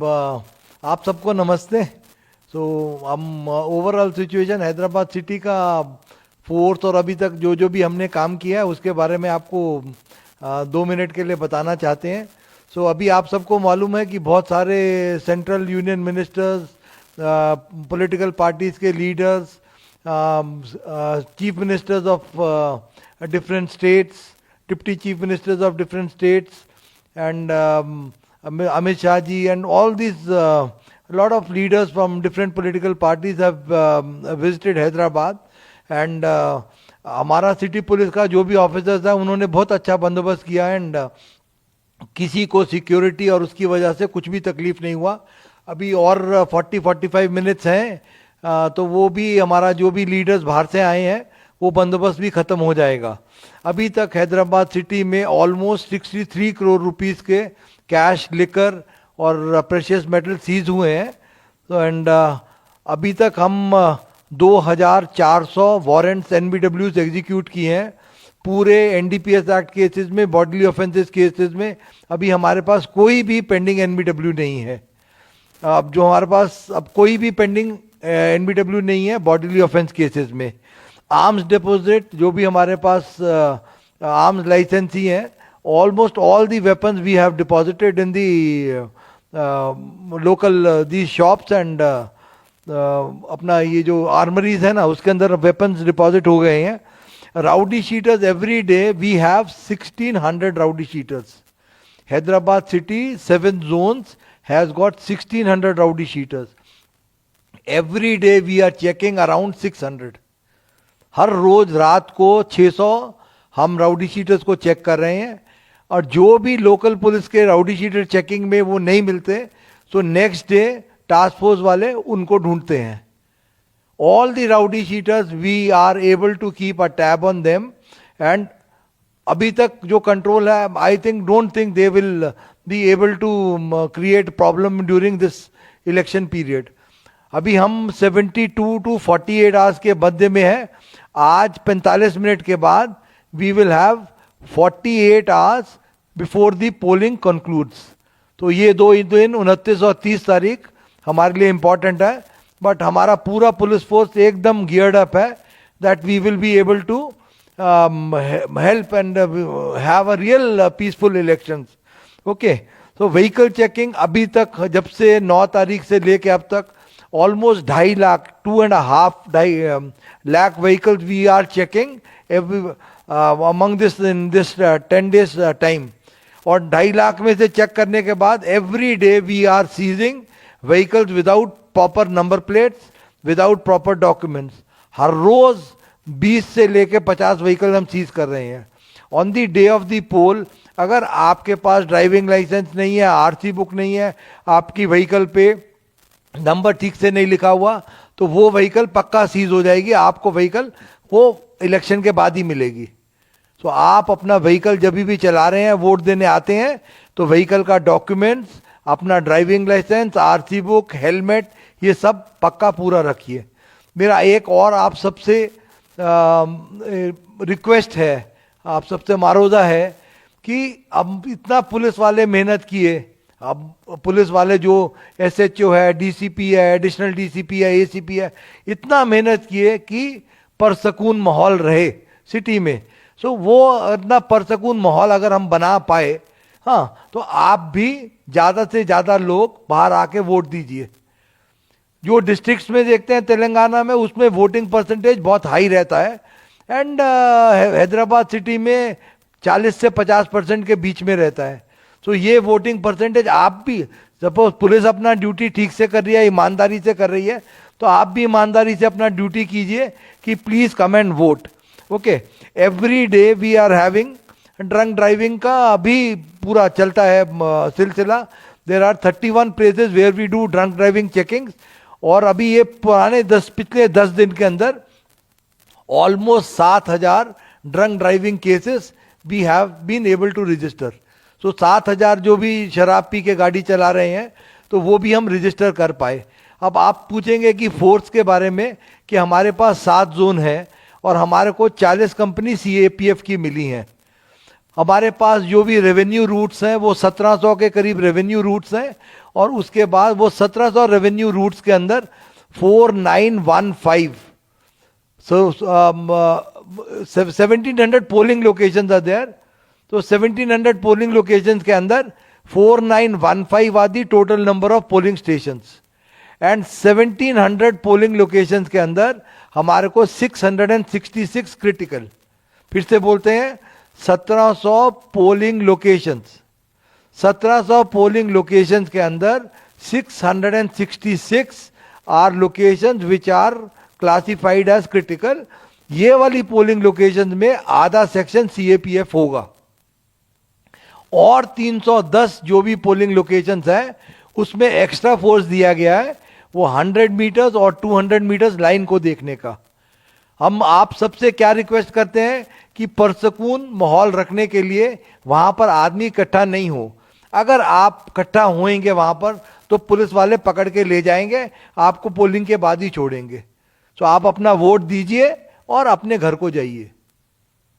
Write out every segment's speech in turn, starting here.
आप सबको नमस्ते। सो हम ओवरऑल सिचुएशन हैदराबाद सिटी का फोर्थ और अभी तक जो जो भी हमने काम किया है उसके बारे में आपको 2 मिनट के लिए बताना चाहते हैं। सो अभी आप सबको मालूम है कि बहुत सारे central union ministers, political parties के leaders, chief ministers of different states, deputy chief ministers of different states and Amit Shah ji and all these lot of leaders from different political parties have visited Hyderabad and हमारा city police का जो भी officers है उन्होंने बहुत अच्छा बंदोबस्त किया एंड किसी को सिक्योरिटी और उसकी वजह से कुछ भी तकलीफ नहीं हुआ। अभी और 40-45 मिनट्स हैं तो वो भी हमारा जो भी लीडर्स बाहर से आए हैं वो बंदोबस्त भी ख़त्म हो जाएगा। अभी तक हैदराबाद सिटी में ऑलमोस्ट 63 करोड़ रुपीस के कैश, लिकर और प्रेशियस मेटल सीज हुए हैं। तो एंड अभी तक हम 2400 वारंट्स एनबीडब्ल्यूज एग्जीक्यूट किए हैं। पूरे एनडीपीएस एक्ट केसेस में, बॉडीली ऑफेंसेस केसेस में अभी हमारे पास कोई भी पेंडिंग एनबीडब्ल्यू नहीं है। अब जो हमारे पास अब कोई भी पेंडिंग एनबीडब्ल्यू नहीं है बॉडीली ऑफेंस केसेस में। आर्म्स डिपॉजिट जो भी हमारे पास आर्म्स लाइसेंस ही है, almost all the weapons we have deposited in the local the shops and अपना ये जो आर्मरीज है ना उसके अंदर वेपन्स डिपॉजिट हो गए हैं। Rowdy sheeters every day we have 1600 rowdy sheeters. Hyderabad city 7 zones has got 1600 rowdy sheeters. Every day we are checking around 600। हर रोज रात को 600 हम राउडी शीटर्स को चेक कर रहे हैं और जो भी लोकल पुलिस के राउडी शीटर चेकिंग में वो नहीं मिलते तो नेक्स्ट डे टास्क फोर्स वाले उनको ढूंढते हैं। All the rowdy sheeters we are able to keep a tab on them and अभी तक जो कंट्रोल है, I think don't think they will be able to create problem during this election period. अभी हम 72 to 48 आवर्स के मध्य में है। आज 45 मिनट के बाद we will have 48 hours before the polling concludes. तो ये 2 दिन 29 और 30 तारीख हमारे लिए इंपॉर्टेंट है। बट हमारा पूरा पुलिस फोर्स एकदम गियर्ड अप है that we will be able to help and have a real peaceful elections. Okay, तो व्हीकल चेकिंग अभी तक जब से 9 तारीख से लेके अब तक almost 2.5 lakh, 2.5 lakh vehicles we are checking among this in this 10 days time। और 2.5 लाख में से चेक करने के बाद every day we are seizing vehicles without proper number plates, without proper documents। हर रोज 20 से लेके 50 व्हीकल हम सीज कर रहे हैं। On the day of the poll अगर आपके पास ड्राइविंग लाइसेंस नहीं है, आरसी बुक नहीं है, आपकी व्हीकल पे नंबर ठीक से नहीं लिखा हुआ तो वो व्हीकल पक्का सीज हो जाएगी। आपको व्हीकल वो इलेक्शन के बाद ही मिलेगी। तो आप अपना व्हीकल जब भी चला रहे हैं, वोट देने आते हैं तो व्हीकल का डॉक्यूमेंट्स, अपना driving licence, RC book, helmet, ये सब पक्का पूरा रखिए। मेरा एक और आप सबसे रिक्वेस्ट है, आप सबसे मारोजा है कि अब इतना पुलिस वाले मेहनत किए, अब पुलिस वाले जो एसएचओ है, डीसीपी है, एडिशनल डीसीपी है, एसीपी है, इतना मेहनत किए कि परसकून माहौल रहे सिटी में। सो वो इतना परसकून माहौल अगर हम बना पाए, हाँ, तो आप भी ज़्यादा से ज़्यादा लोग बाहर आके वोट दीजिए। जो डिस्ट्रिक्ट्स में देखते हैं तेलंगाना में, उसमें वोटिंग परसेंटेज बहुत हाई रहता है एंड हैदराबाद सिटी में 40 से 50% के बीच में रहता है। तो ये वोटिंग परसेंटेज आप भी, सपोज पुलिस अपना ड्यूटी ठीक से कर रही है, ईमानदारी से कर रही है, तो आप भी ईमानदारी से अपना ड्यूटी कीजिए कि please come and vote. Okay, every day we are having drunk driving का अभी पूरा चलता है सिलसिला। There are 31 places where we do drunk driving checking और अभी ये पिछले 10 दिन के अंदर almost 7000 drunk driving cases we have been able to register. तो 7000 जो भी शराब पी के गाड़ी चला रहे हैं तो वो भी हम रजिस्टर कर पाए। अब आप पूछेंगे कि फोर्स के बारे में कि हमारे पास 7 जोन है और हमारे को 40 कंपनी CAPF की मिली हैं। हमारे पास जो भी रेवेन्यू रूट्स हैं वो 1700 के करीब रेवेन्यू रूट्स हैं, और उसके बाद वो 1700 रेवेन्यू रूट्स के अंदर 4915, so 1700 polling locations are there. तो 1700 पोलिंग लोकेशंस के अंदर 4915 are the total number of polling stations, and 1700 polling locations के अंदर हमारे को 666 क्रिटिकल. फिर से बोलते हैं, 1700 पोलिंग लोकेशंस, 1700 पोलिंग लोकेशंस के अंदर 666 are locations which are classified as critical. ये वाली पोलिंग लोकेशंस में आधा सेक्शन सीएपीएफ होगा, और 310 जो भी पोलिंग लोकेशंस है उसमें एक्स्ट्रा फोर्स दिया गया है, वो 100 मीटर्स और 200 मीटर्स लाइन को देखने का. हम आप सबसे क्या रिक्वेस्ट करते हैं कि पुरसकून माहौल रखने के लिए वहां पर आदमी इकट्ठा नहीं हो. अगर आप इकट्ठा होएंगे वहां पर तो पुलिस वाले पकड़ के ले जाएंगे, आपको पोलिंग के बाद ही छोड़ेंगे. तो आप अपना वोट दीजिए और अपने घर को जाइए.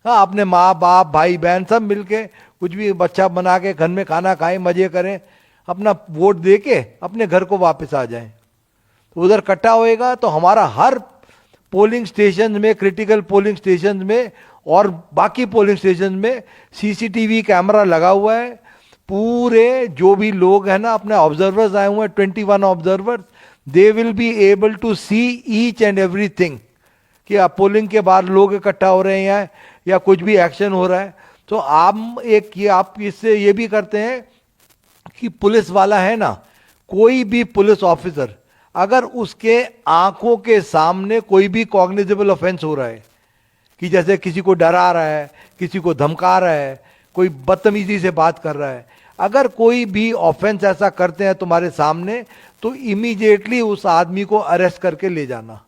हाँ, अपने माँ बाप भाई बहन सब मिलके कुछ भी बच्चा बना के घर में खाना खाएं, मजे करें, अपना वोट दे के अपने घर को वापस आ जाएं. तो उधर इकट्ठा होएगा तो हमारा हर पोलिंग स्टेशन में, क्रिटिकल पोलिंग स्टेशन में और बाकी पोलिंग स्टेशन में सीसीटीवी कैमरा लगा हुआ है. पूरे जो भी लोग हैं ना, अपने ऑब्जर्वर्स आए हुए हैं, 21 observers, they will be able to see each and everything कि आप पोलिंग के बाद लोग इकट्ठा हो रहे हैं या कुछ भी एक्शन हो रहा है. तो आप इससे ये भी करते हैं कि पुलिस वाला है ना, कोई भी पुलिस ऑफिसर अगर उसके आंखों के सामने कोई भी कॉग्निजेबल ऑफेंस हो रहा है, कि जैसे किसी को डरा रहा है, किसी को धमका रहा है, कोई बदतमीजी से बात कर रहा है, अगर कोई भी ऑफेंस ऐसा करते हैं तुम्हारे सामने, तो इमीडिएटली उस आदमी को अरेस्ट करके ले जाना.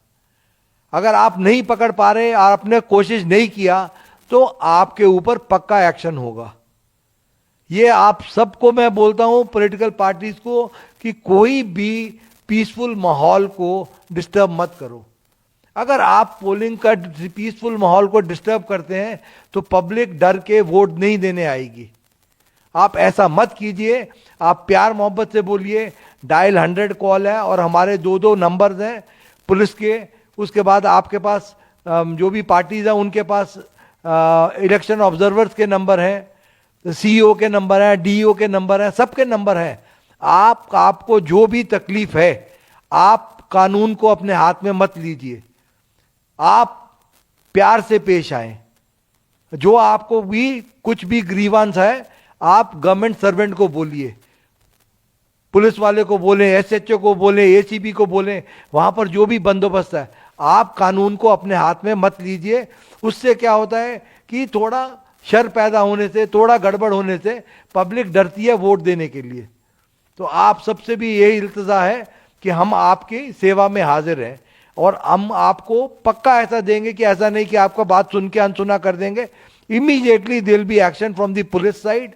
अगर आप नहीं पकड़ पा रहे, आपने कोशिश नहीं किया, तो आपके ऊपर पक्का एक्शन होगा. ये आप सबको मैं बोलता हूं, पॉलिटिकल पार्टीज को, कि कोई भी पीसफुल माहौल को डिस्टर्ब मत करो. अगर आप पोलिंग का पीसफुल माहौल को डिस्टर्ब करते हैं तो पब्लिक डर के वोट नहीं देने आएगी. आप ऐसा मत कीजिए. आप प्यार मोहब्बत से बोलिए. डायल 100 कॉल है और हमारे 2 नंबर्स हैं पुलिस के. उसके बाद आपके पास जो भी पार्टीज हैं उनके पास इलेक्शन ऑब्जर्वर्स के नंबर हैं, सीईओ के नंबर हैं, डीईओ के नंबर हैं, सबके नंबर हैं. आपको जो भी तकलीफ है, आप कानून को अपने हाथ में मत लीजिए. आप प्यार से पेश आए. जो आपको भी कुछ भी ग्रीवांस है, आप गवर्नमेंट सर्वेंट को बोलिए, पुलिस वाले को बोलें, एसएचओ को बोलें, एसीपी को बोलें, वहां पर जो भी बंदोबस्त है, आप कानून को अपने हाथ में मत लीजिए. उससे क्या होता है कि थोड़ा शर पैदा होने से, थोड़ा गड़बड़ होने से पब्लिक डरती है वोट देने के लिए. तो आप सबसे भी यही इल्तजा है कि हम आपकी सेवा में हाजिर हैं, और हम आपको पक्का ऐसा देंगे कि ऐसा नहीं कि आपका बात सुन के अनसुना कर देंगे. Immediately there will be action from the police side,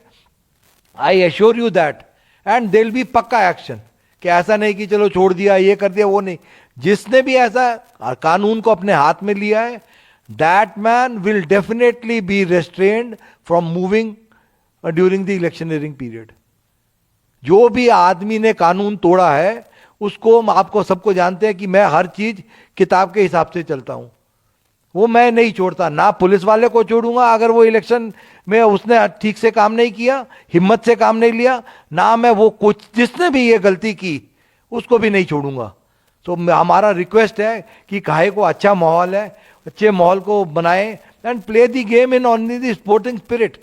I assure you that. And there will be पक्का एक्शन, कि ऐसा नहीं कि चलो छोड़ दिया, ये कर दिया, वो नहीं. जिसने भी ऐसा कानून को अपने हाथ में लिया है, that man will definitely be restrained from moving during the electioneering period. जो भी आदमी ने कानून तोड़ा है उसको, आपको सबको जानते हैं कि मैं हर चीज किताब के हिसाब से चलता हूं. वो मैं नहीं छोड़ता. ना पुलिस वाले को छोड़ूंगा अगर वो इलेक्शन में उसने ठीक से काम नहीं किया, हिम्मत से काम नहीं लिया, ना मैं वो कुछ जिसने भी ये गलती की उसको भी नहीं छोड़ूंगा. तो हमारा रिक्वेस्ट है कि काहे को अच्छा माहौल है, अच्छे माहौल को बनाएं and play the game in only the sporting spirit.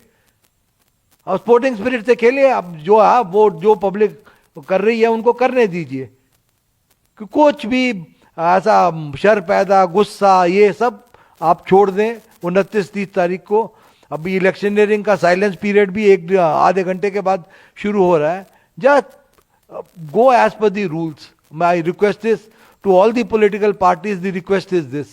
और स्पोर्टिंग स्पिरिट से खेलिए. अब जो है वो जो पब्लिक कर रही है उनको करने दीजिए. कि कुछ भी ऐसा शर पैदा, गुस्सा, ये सब आप छोड़ दें. 29-30 तारीख को अभी इलेक्शनरिंग का साइलेंस पीरियड भी आधे घंटे के बाद शुरू हो रहा है. Just go as per the rules. My request is to all the political parties, the request is this.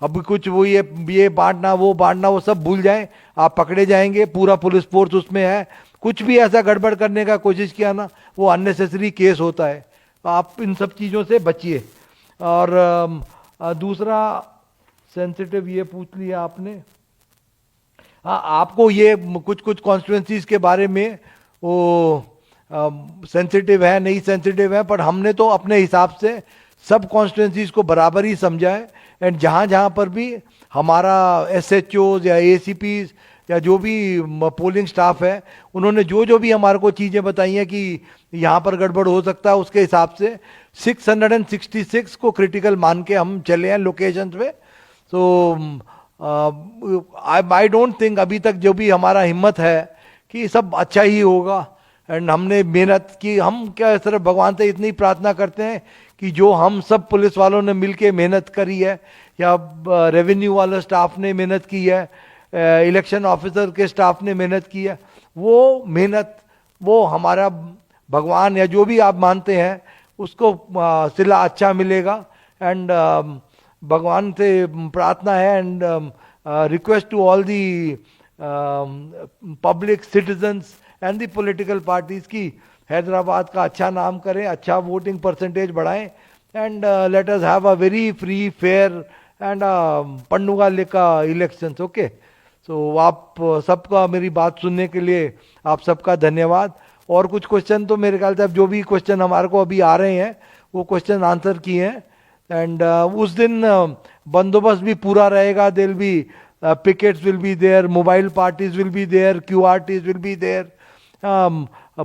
अब कुछ वो ये बांटना वो सब भूल जाएं. आप पकड़े जाएंगे, पूरा पुलिस फोर्स उसमें है. कुछ भी ऐसा गड़बड़ करने का कोशिश किया ना, वो अननेसेसरी केस होता है. आप इन सब चीज़ों से बचिए. और दूसरा सेंसिटिव ये पूछ लिया आपने, हाँ, आपको ये कुछ कुछ कॉन्स्टिट्यूंसीज के बारे में वो सेंसिटिव है नहीं सेंसिटिव है, पर हमने तो अपने हिसाब से सब कॉन्स्टिट्यूंसीज को बराबर ही समझा है। एंड जहाँ जहाँ पर भी हमारा एसएचओज या एसीपीज या जो भी पोलिंग स्टाफ है, उन्होंने जो जो भी हमारे को चीज़ें बताई हैं कि यहाँ पर गड़बड़ हो सकता है, उसके हिसाब से 666 को क्रिटिकल मान के हम चले हैं लोकेशंस पे। सो आई डोंट थिंक अभी तक जो भी हमारा हिम्मत है कि सब अच्छा ही होगा। एंड हमने मेहनत की, हम क्या सिर्फ भगवान से इतनी प्रार्थना करते हैं कि जो हम सब पुलिस वालों ने मिलके मेहनत करी है, या रेवेन्यू वाला स्टाफ ने मेहनत की है, इलेक्शन ऑफिसर के स्टाफ ने मेहनत की है, वो मेहनत वो हमारा भगवान या जो भी आप मानते हैं उसको सिला अच्छा मिलेगा। एंड भगवान से प्रार्थना है and request to all the public citizens and the political parties की हैदराबाद का अच्छा नाम करें, अच्छा वोटिंग परसेंटेज बढ़ाएं, and let us have a very free fair and पन्नुगा लेका इलेक्शंस। ओके, सो आप सबका मेरी बात सुनने के लिए आप सबका धन्यवाद। और कुछ क्वेश्चन तो मेरे ख्याल से अब जो भी क्वेश्चन हमारे को अभी आ रहे हैं वो क्वेश्चन आंसर किए हैं। एंड उस दिन बंदोबस्त भी पूरा रहेगा, दिल be pickets will be there, mobile parties will be there, QRTs will be there,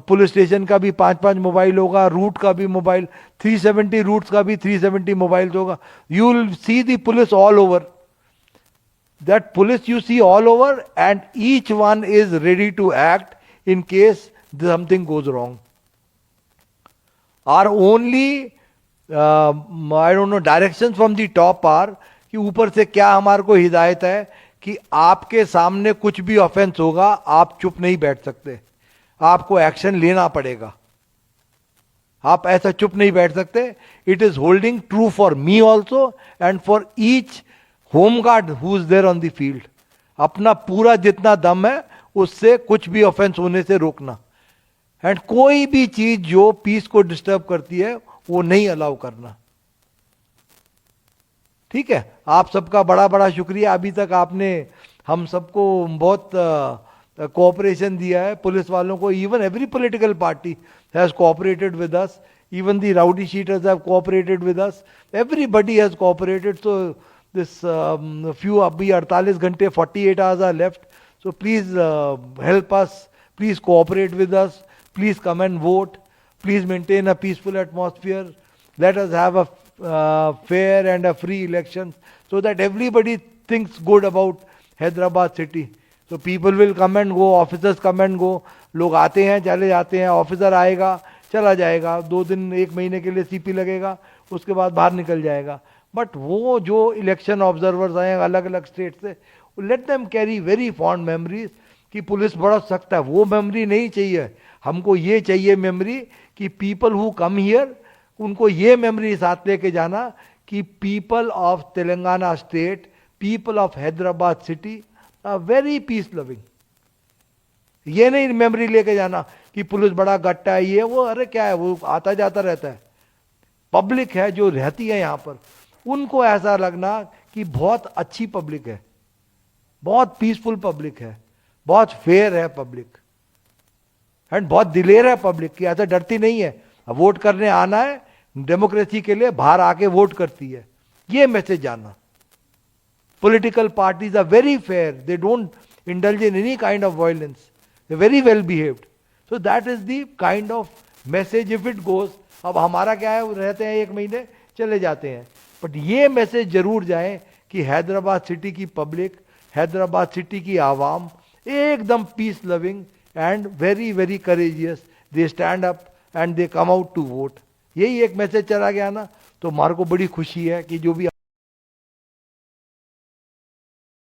police station का भी 5-5 मोबाइल होगा, रूट का भी मोबाइल, 370 रूट्स का भी 370 मोबाइल्स होगा। You will see the police all over, that police you see all over, and each one is ready to act in case something goes wrong. Our only I don't know directions from the top are कि ऊपर से क्या हमारे को हिदायत है कि आपके सामने कुछ भी ऑफेंस होगा आप चुप नहीं बैठ सकते, आपको एक्शन लेना पड़ेगा, आप ऐसा चुप नहीं बैठ सकते। It is holding true for me also and for each home guard who is there on the field. अपना पूरा जितना दम है उससे कुछ भी ऑफेंस होने से रोकना, एंड कोई भी चीज जो पीस को डिस्टर्ब करती है वो नहीं अलाउ करना। ठीक है, आप सबका बड़ा बड़ा शुक्रिया। अभी तक आपने हम सबको बहुत कोऑपरेशन दिया है, पुलिस वालों को। Even every political party has cooperated with us, even the rowdy sheeters have cooperated with us, everybody has cooperated. So this few abhi 48 घंटे 48 hours are left, so please help us, please cooperate with us, please come and vote, please maintain a peaceful atmosphere, let us have a fair and a free election so that everybody thinks good about Hyderabad city. So people will come and go, officers come and go, लोग आते हैं चले जाते हैं, officer आएगा चला जाएगा, 2 दिन 1 महीने के लिए सीपी लगेगा, उसके बाद बाहर निकल जाएगा। बट वो जो इलेक्शन ऑब्जर्वर्स आए अलग अलग स्टेट से, let them carry very fond memories कि पुलिस बड़ा सख्त है, वो मेमोरी नहीं चाहिए हमको। ये चाहिए मेमोरी कि पीपल हु कम हियर, उनको ये मेमोरी साथ लेके जाना कि people of Telangana state, people of Hyderabad city are very peace loving. ये नहीं मेमोरी लेके जाना कि पुलिस बड़ा गट्टा है ये वो, अरे क्या है वो आता जाता रहता है। पब्लिक है जो रहती है यहाँ पर, उनको ऐसा लगना कि बहुत अच्छी पब्लिक है, बहुत पीसफुल पब्लिक है, बहुत फेयर है पब्लिक, एंड बहुत दिलेर है पब्लिक की, ऐसा डरती नहीं है। वोट करने आना है डेमोक्रेसी के लिए, बाहर आके वोट करती है, ये मैसेज आना। Political parties are very fair, they don't indulge in any kind of violence, they very well behaved. So that is the kind of message if it goes. अब हमारा क्या है, रहते हैं 1 महीने चले जाते हैं, बट ये मैसेज जरूर जाए कि हैदराबाद सिटी की पब्लिक, हैदराबाद सिटी की आवाम एकदम peace loving and very very courageous, they stand up and they come out to vote. यही एक मैसेज चला गया ना, तो हमारे को बड़ी खुशी है कि जो भी